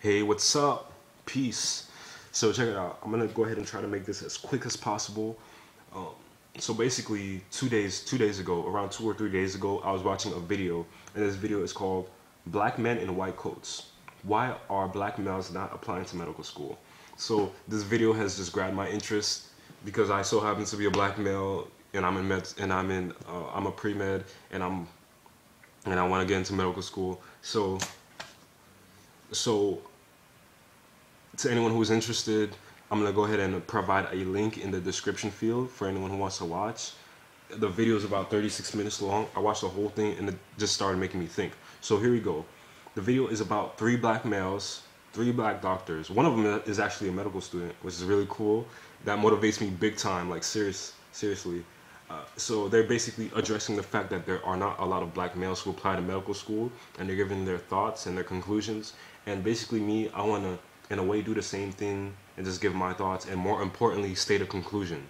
Hey, what's up? Peace. So check it out. I'm gonna go ahead and try to make this as quick as possible. Um, so basically, 2 days ago, around 2 or 3 days ago, I was watching a video, and this video is called "Black Men in White Coats: Why Are Black Males Not Applying to Medical School?" So this video has just grabbed my interest because I so happen to be a black male, and I'm in med, and I'm a pre med, and I want to get into medical school. So to anyone who's interested, I'm gonna go ahead and provide a link in the description field for anyone who wants to watch. The video is about 36 minutes long. I watched the whole thing and it just started making me think. So here we go. The video is about three black males, three black doctors. One of them is actually a medical student, which is really cool. That motivates me big time, like seriously. So they're basically addressing the fact that there are not a lot of black males who apply to medical school, and they're giving their thoughts and their conclusions. And basically, me, I want to, in a way, do the same thing and just give my thoughts, and more importantly, state a conclusion.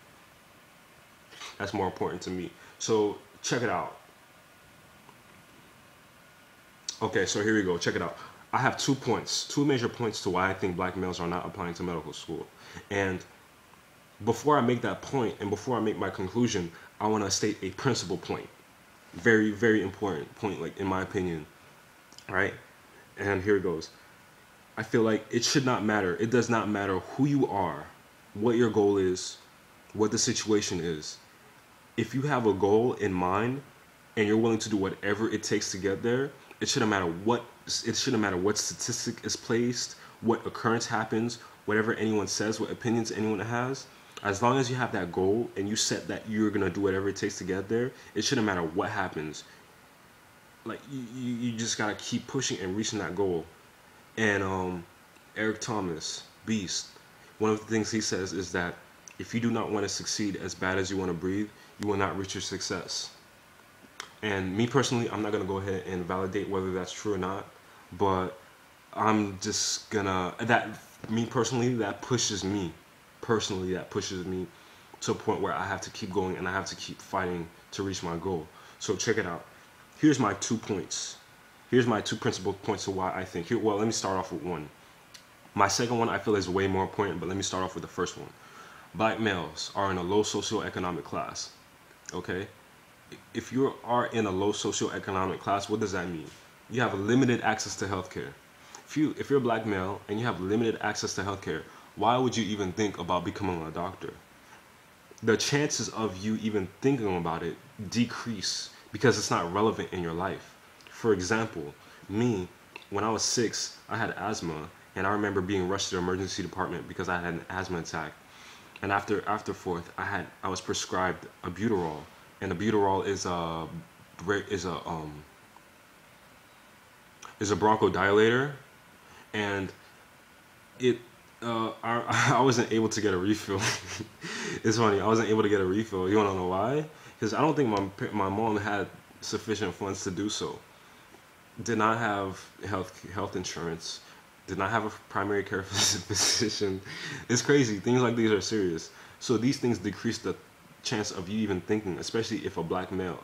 That's more important to me. So check it out. Okay, so here we go. Check it out. I have 2 points, two major points to why I think black males are not applying to medical school. And before I make that point and before I make my conclusion, I want to state a principal point. Very, very important point, like in my opinion. Right? And here it goes. I feel like it should not matter. It does not matter who you are, what your goal is, what the situation is. If you have a goal in mind and you're willing to do whatever it takes to get there, it shouldn't matter what statistic is placed, what occurrence happens, whatever anyone says, what opinions anyone has. As long as you have that goal and you set that you're gonna do whatever it takes to get there, it shouldn't matter what happens. Like you just gotta keep pushing and reaching that goal. And Eric Thomas, Beast, one of the things he says is that if you do not want to succeed as bad as you want to breathe, you will not reach your success. And me personally, I'm not gonna go ahead and validate whether that's true or not, but I'm just gonna that me personally that pushes me to a point where I have to keep going and I have to keep fighting to reach my goal. So check it out. Here's my 2 points. Here's my two principal points to why I think. Well, let me start off with one. My second one I feel is way more important, but let me start off with the first one. Black males are in a low socioeconomic class. Okay? If you are in a low socioeconomic class, what does that mean? You have limited access to healthcare. If you're a black male and you have limited access to healthcare, why would you even think about becoming a doctor? The chances of you even thinking about it decrease because it's not relevant in your life. For example, me, when I was 6, I had asthma, and I remember being rushed to the emergency department because I had an asthma attack. And after fourth, I was prescribed albuterol, and albuterol is a um is a bronchodilator, and it I wasn't able to get a refill. It's funny, I wasn't able to get a refill. You wanna know why? Because I don't think my mom had sufficient funds to do so. Did not have health insurance. Did not have a primary care physician. It's crazy. Things like these are serious. So these things decrease the chance of you even thinking, especially if a black male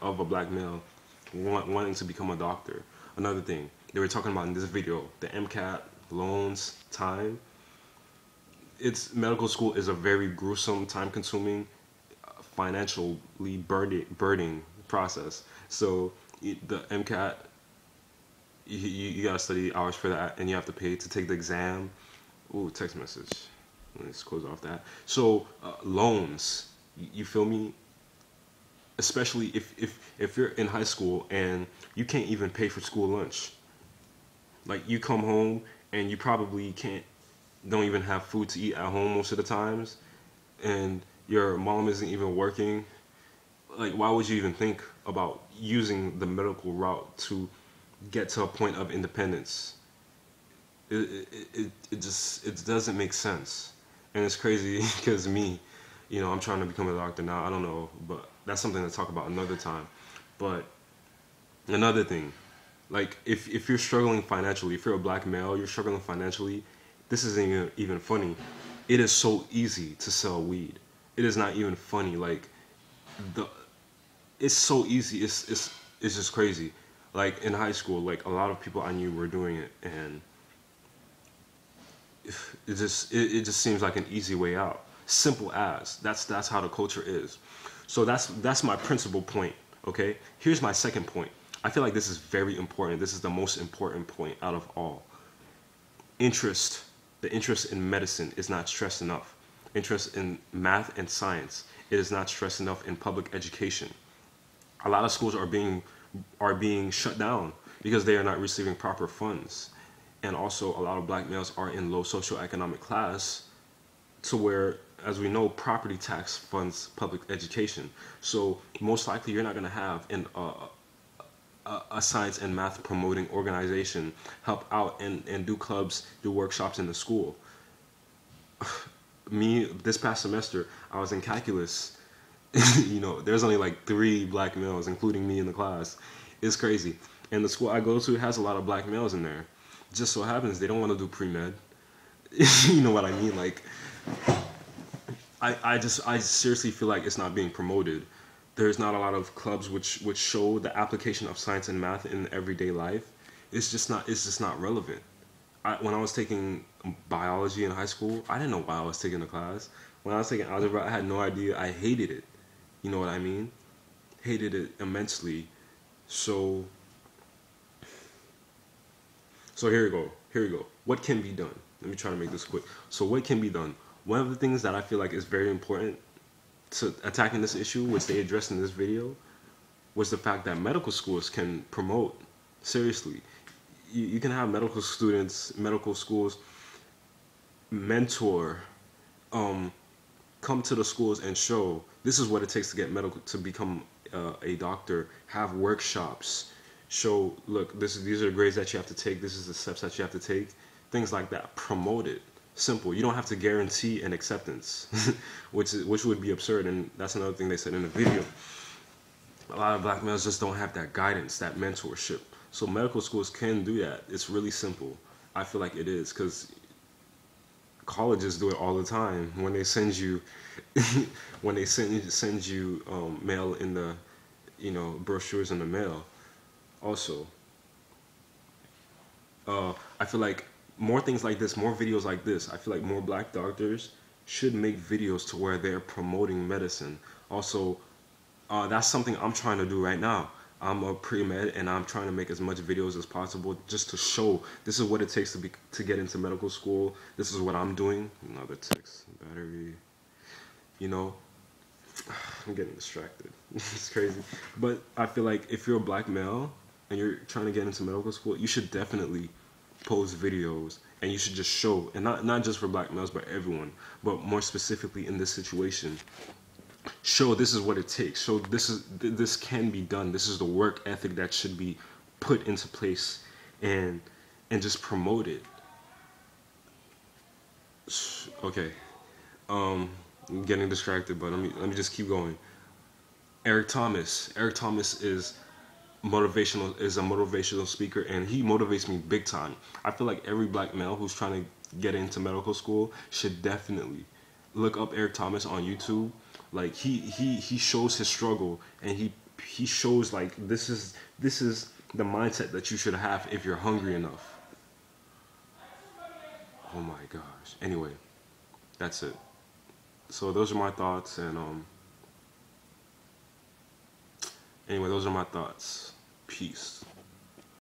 wanting to become a doctor. Another thing they were talking about in this video, the MCAT, loans, time. It's medical school is a very gruesome, time-consuming, financially burdening process. So the MCAT, you gotta study hours for that, and you have to pay to take the exam. Ooh, text message. Let's close off that. So loans, you feel me? Especially if you're in high school and you can't even pay for school lunch. Like you come home and you probably don't even have food to eat at home most of the times, and your mom isn't even working. Like, why would you even think about using the medical route to get to a point of independence? It doesn't make sense, and it's crazy because me, I'm trying to become a doctor now. I don't know, but that's something to talk about another time. But another thing, like if you're struggling financially, if you're a black male, you're struggling financially. This isn't even funny. It is so easy to sell weed. It is not even funny. Like the it's so easy. It's just crazy. Like in high school, like a lot of people I knew were doing it, and it just seems like an easy way out. Simple as that's how the culture is. So that's my principal point. Okay, here's my second point. I feel like this is very important. This is the most important point out of all. Interest. The interest in medicine is not stressed enough. Interest in math and science, it is not stressed enough in public education. A lot of schools are being shut down because they are not receiving proper funds. And also a lot of black males are in low socioeconomic class, to where, as we know, property tax funds public education. So most likely you're not going to have a science and math promoting organization help out and do clubs, do workshops in the school. Me, this past semester, I was in calculus. There's only like 3 black males, including me in the class. It's crazy. And the school I go to has a lot of black males in there. Just so happens they don't want to do pre-med. You know what I mean? Like, I seriously feel like it's not being promoted. There's not a lot of clubs which show the application of science and math in everyday life. It's just not relevant. When I was taking biology in high school, I didn't know why I was taking the class. When I was taking algebra, I had no idea. I hated it. You know what I mean? Hated it immensely. So here we go. Here we go. What can be done? Let me try to make this quick. So what can be done? One of the things that I feel like is very important to attacking this issue, which they addressed in this video, was the fact that medical schools can promote, seriously. You can have medical students, medical schools mentor, come to the schools and show this is what it takes to get medical, to become a doctor. Have workshops, show, look, these are the grades that you have to take, this is the steps that you have to take, things like that. Promote it. Simple. You don't have to guarantee an acceptance, which would be absurd. And that's another thing they said in the video. A lot of black males just don't have that guidance, that mentorship. So medical schools can do that. It's really simple. I feel like it is, because colleges do it all the time. When they send you when they send you mail in the, brochures in the mail. Also, I feel like more things like this, more videos like this, I feel like more black doctors should make videos to where they're promoting medicine. Also, that's something I'm trying to do right now. I'm a pre-med and I'm trying to make as much videos as possible just to show this is what it takes to get into medical school. This is what I'm doing. Another text, battery, I'm getting distracted. It's crazy. But I feel like if you're a black male and you're trying to get into medical school, you should definitely post videos, and you should just show, and not just for black males, but everyone, but more specifically in this situation, show this is what it takes. Show this can be done. This is the work ethic that should be put into place, and just promote it. Okay, I'm getting distracted, but let me just keep going. Eric Thomas. Eric Thomas is a motivational speaker, and he motivates me big time. I feel like every black male who's trying to get into medical school should definitely look up Eric Thomas on YouTube. Like, he shows his struggle, and he shows, like, this is the mindset that you should have if you're hungry enough. Oh my gosh. Anyway, that's it. So those are my thoughts, and anyway, those are my thoughts. Peace.